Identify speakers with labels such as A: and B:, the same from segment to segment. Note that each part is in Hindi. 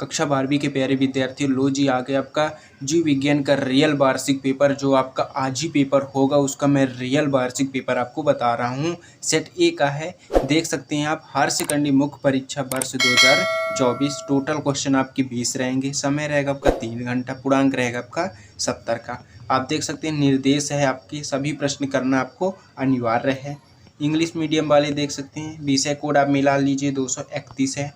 A: कक्षा 12वीं के प्यारे विद्यार्थियों, लो जी आ गया आपका जीव विज्ञान का रियल वार्षिक पेपर। जो आपका आज ही पेपर होगा उसका मैं रियल वार्षिक पेपर आपको बता रहा हूँ। सेट ए का है, देख सकते हैं आप। हायर सेकेंडरी मुख्य परीक्षा वर्ष 2024। टोटल क्वेश्चन आपके 20 रहेंगे। समय रहेगा आपका 3 घंटा। पूर्णांक रहेगा आपका 70 का। आप देख सकते हैं निर्देश है आपके, सभी प्रश्न करना आपको अनिवार्य है। इंग्लिश मीडियम वाले देख सकते हैं, विषय कोड आप मिला लीजिए 231 है।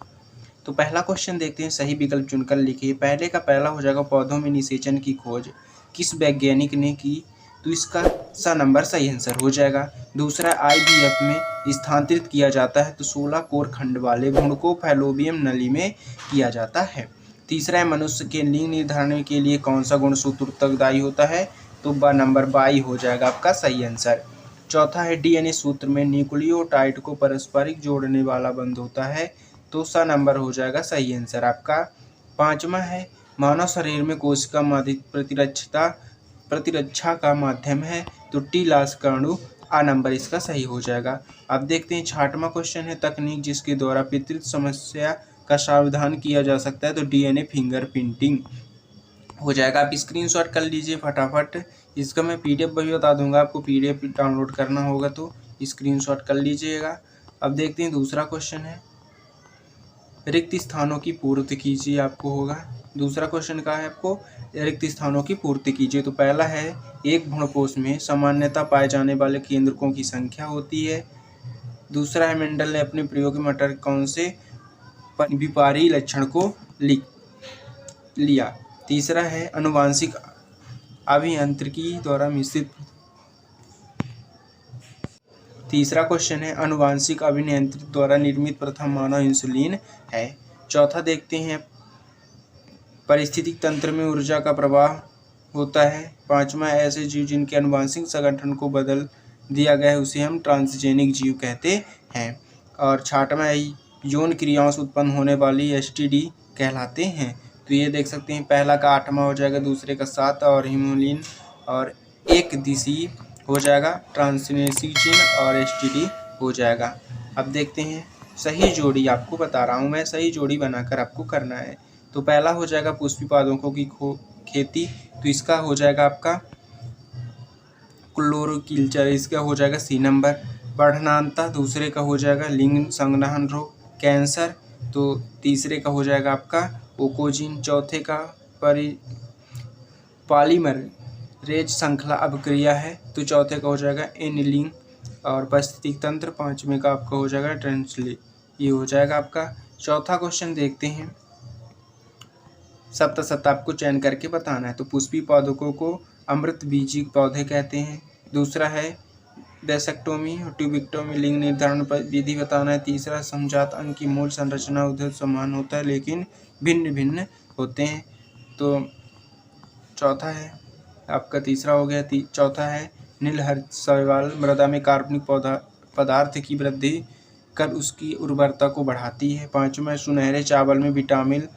A: तो पहला क्वेश्चन देखते हैं, सही विकल्प चुनकर लिखिए। पहला हो जाएगा पौधों में निषेचन की खोज किस वैज्ञानिक ने की, तो इसका सा नंबर सही आंसर हो जाएगा। दूसरा, IVF में स्थानांतरित किया जाता है तो 16 कोर खंड वाले भ्रूण को फैलोपियन नली में किया जाता है। तीसरा है, मनुष्य के लिंग निर्धारण के लिए कौन सा गुणसूत्र उत्तरदायी होता है, तो नंबर 22 हो जाएगा आपका सही आंसर। चौथा है, DNA सूत्र में न्यूक्लियोटाइड को पारस्परिक जोड़ने वाला बंध होता है, तो सा नंबर हो जाएगा सही आंसर आपका। पांचवा है, मानव शरीर में कोशिका प्रतिरक्षा का माध्यम है, तो टी लाशकणु आ नंबर इसका सही हो जाएगा। अब देखते हैं 6वां क्वेश्चन है, तकनीक जिसके द्वारा पितृत्व समस्या का समाधान किया जा सकता है, तो DNA फिंगरप्रिंटिंग हो जाएगा। आप स्क्रीनशॉट कर लीजिए फटाफट। इसका मैं PDF भी बता दूंगा, आपको PDF डाउनलोड करना होगा तो स्क्रीनशॉट कर लीजिएगा। अब देखते हैं दूसरा क्वेश्चन है, रिक्त स्थानों की पूर्ति कीजिए आपको होगा। दूसरा क्वेश्चन का है आपको रिक्त स्थानों की पूर्ति कीजिए। तो पहला है, एक भ्रूणकोश में सामान्यतः पाए जाने वाले केंद्रकों की संख्या होती है। दूसरा है, मेंडल ने अपने प्रयोग में मटर कौन से विपारी लक्षण को लिया। तीसरा है, अनुवांशिक अभियांत्रिकी द्वारा मिश्रित। तीसरा क्वेश्चन है, अनुवांशिक अभियांत्रिकी द्वारा निर्मित प्रथम मानव इंसुलिन है। चौथा देखते हैं, पारिस्थितिक तंत्र में ऊर्जा का प्रवाह होता है। पांचवा, ऐसे जीव जिनके अनुवांशिक संगठन को बदल दिया गया है उसे हम ट्रांसजेनिक जीव कहते हैं। और छठवां, यौन क्रियाओं से उत्पन्न होने वाली STD कहलाते हैं। तो ये देख सकते हैं, पहला का 8वां हो जाएगा, दूसरे का 7 और हिमोलिन और एक दिशी हो जाएगा, ट्रांसनेसिजिन और STD हो जाएगा। अब देखते हैं, सही जोड़ी आपको बता रहा हूँ मैं, सही जोड़ी बनाकर आपको करना है। तो पहला हो जाएगा पुष्पी पादपों की खेती, तो इसका हो जाएगा आपका क्लोरोकिल्चर, इसका हो जाएगा C नंबर। बढ़नांता दूसरे का हो जाएगा लिंग संग्रहण रोग कैंसर, तो तीसरे का हो जाएगा आपका ओकोजिन। चौथे का पॉलीमरेज श्रृंखला अभिक्रिया है, तो चौथे का हो जाएगा एनिलिंग। और पारिस्थितिक तंत्र पांचवें का आपका हो जाएगा ट्रांसले, ये हो जाएगा आपका। चौथा क्वेश्चन देखते हैं, सप्त आपको चयन करके बताना है। तो पुष्पी पौधों को अमृत बीजी पौधे कहते हैं। दूसरा है वैसेक्टोमी और ट्यूबिक्टोमी, लिंग निर्धारण पर विधि बताना है। तीसरा, समजात अंग की मूल संरचना उधर समान होता है लेकिन भिन्न भिन्न होते हैं, तो चौथा है आपका तीसरा हो गया। चौथा है, नीलहरित शैवाल मृदा में कार्बनिक पदार्थ की वृद्धि कर उसकी उर्वरता को बढ़ाती है। पांचवा, सुनहरे चावल में विटामिन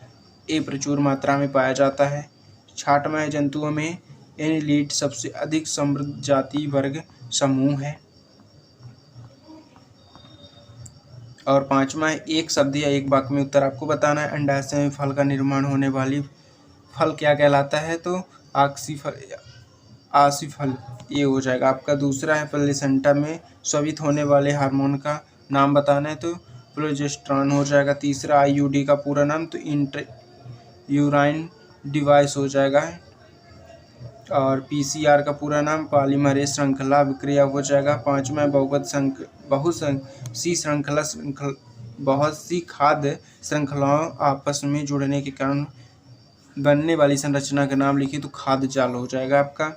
A: A प्रचुर मात्रा में पाया जाता है। छठवां, जंतुओं में एनिलीड सबसे अधिक समृद्ध जाति वर्ग समूह है। और पांचवा, एक शब्द या एक वाक्य में उत्तर आपको बताना है। अंडाशय में फल का निर्माण होने वाली फल क्या कहलाता है, तो आसिफल ये हो जाएगा आपका। दूसरा है, प्लेसेंटा में स्रावित होने वाले हार्मोन का नाम बताना है, तो प्रोजेस्टेरॉन हो जाएगा। तीसरा, IUD का पूरा नाम, तो यूराइन डिवाइस हो जाएगा। और PCR का पूरा नाम पॉलीमरेज श्रृंखला अभिक्रिया हो जाएगा। पांचवा, बहुत सी खाद्य श्रृंखलाओं आपस में जुड़ने के कारण बनने वाली संरचना का नाम लिखिए, तो खाद्य जाल हो जाएगा आपका।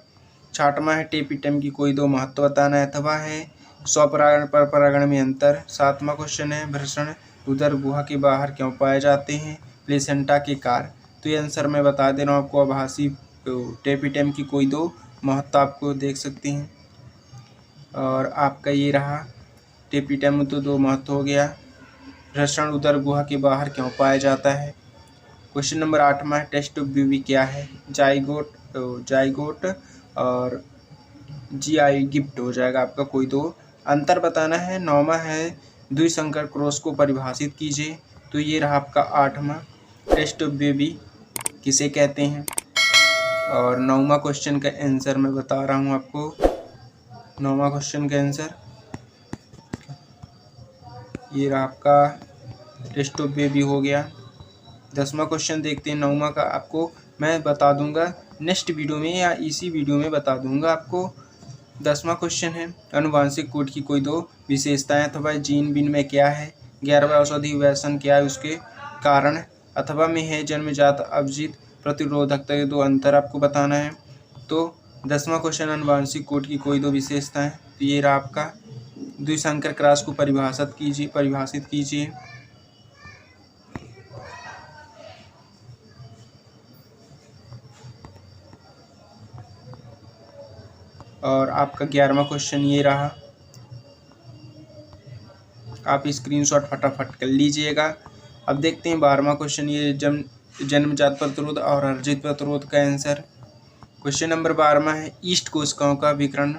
A: छठवां है, टेपिटम की कोई दो महत्व बताना है। अथवा है, स्वपरागण पर परागण में अंतर। सातवां क्वेश्चन है, वृषण उदर गुहा के बाहर क्यों पाए जाते हैं, प्लेसेंटा के कार्य। तो ये आंसर मैं बता दे रहा हूँ आपको, आभासी टेपिटम की कोई दो महत्व आपको देख सकते हैं। और आपका ये रहा टेपिटम, तो दो महत्व हो गया। वृषण उदर गुहा के बाहर क्यों पाया जाता है। क्वेश्चन नंबर 8वां, टेस्ट ब्यूबी क्या है, जाइगोट और GI गिफ्ट हो जाएगा आपका, कोई दो अंतर बताना है। 9वां है, द्विसंकर क्रॉस को परिभाषित कीजिए, तो ये रहा आपका 8वां। टेस्ट बेबी किसे कहते हैं। और 9वां क्वेश्चन का आंसर मैं बता रहा हूँ आपको। 9वां क्वेश्चन का आंसर ये रहा आपका, टेस्ट बेबी हो गया। 10वां क्वेश्चन देखते हैं। 9वां का आपको मैं बता दूंगा नेक्स्ट वीडियो में या इसी वीडियो में बता दूंगा आपको। 10वां क्वेश्चन है, अनुवांशिक कोड की कोई दो विशेषताएं अथवा जीन बिन में क्या है। 11वां औषधि व्यसन क्या है, उसके कारण अथवा में है जन्मजात अवजित प्रतिरोधकता के दो अंतर आपको बताना है। तो 10वां क्वेश्चन, अनुवांशिक कोड की कोई दो विशेषताएं, तो ये रहा आपका। द्विसंकर क्रॉस को परिभाषित कीजिए। और आपका 11वां क्वेश्चन ये रहा, आप स्क्रीनशॉट फटाफट कर लीजिएगा। अब देखते हैं 12वां क्वेश्चन, ये जन्मजात प्रतिरोध और अर्जित प्रतिरोध का आंसर। क्वेश्चन नंबर 12वां है, ईस्ट कोशिकाओं का विकिरण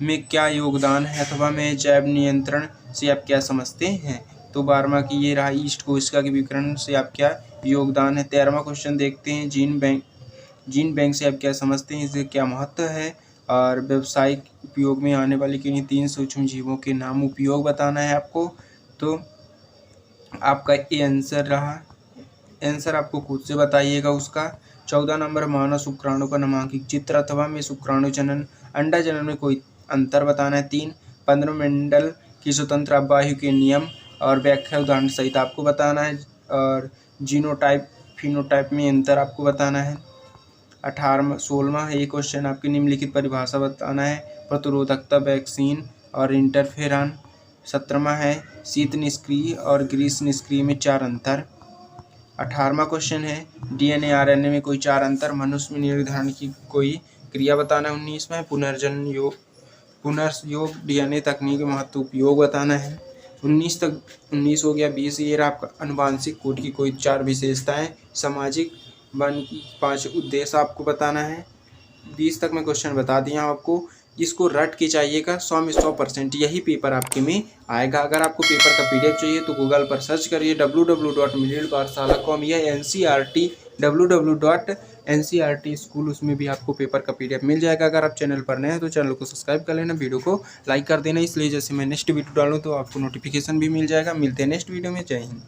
A: में क्या योगदान है अथवा में जैव नियंत्रण से आप क्या समझते हैं। तो 12वां की ये रहा, ईस्ट कोशिका के विकिरण से आप क्या योगदान है। 13वां क्वेश्चन देखते हैं, जीन बैंक से आप क्या समझते हैं, इससे क्या महत्व है। और व्यावसायिक उपयोग में आने वाले किन्हीं 3 सूक्ष्म जीवों के नाम उपयोग बताना है आपको। तो आपका ये आंसर रहा, आंसर आपको खुद से बताइएगा उसका। 14 नंबर, मानव शुक्राणु का नामांकित चित्र अथवा में शुक्राणु जनन अंडा जनन में कोई अंतर बताना है। 3, 15 मेंडल की स्वतंत्र अपवायु के नियम और व्याख्या उदाहरण सहित आपको बताना है। और जीनोटाइप फिनोटाइप में अंतर आपको बताना है। 16वां है ये क्वेश्चन, आपकी निम्नलिखित परिभाषा बताना है, प्रतिरोधकता, वैक्सीन और इंटरफेरॉन। 17वां है, शीत निष्क्रिय और ग्रीष्म निष्क्रिय में 4 अंतर। 18वां क्वेश्चन है, डीएनए आरएनए में कोई 4 अंतर, मनुष्य में निर्धारण की कोई क्रिया बताना है। 19वां, पुनर्योग डीएनए तकनीक के महत्व उपयोग बताना है। 19 हो गया। 20 ये रहा आपका, अनुवांशिक कोड की कोई 4 विशेषताएं, सामाजिक वन 5 उद्देश्य आपको बताना है। 20 तक मैं क्वेश्चन बता दिया आपको, इसको रट के चाहिएगा 100 में 100%, यही पेपर आपके में आएगा। अगर आपको पेपर का PDF चाहिए तो गूगल पर सर्च करिए www.middlepathshala.com या NCERT www.NCERT स्कूल, उसमें भी आपको पेपर का PDF मिल जाएगा। अगर आप चैनल पर नए हैं तो चैनल को सब्सक्राइब कर लेना, वीडियो को लाइक कर देना, इसलिए जैसे मैं नेक्स्ट वीडियो डालूँ तो आपको नोटिफिकेशन भी मिल जाएगा। मिलते हैं नेक्स्ट वीडियो में। जय हिंद।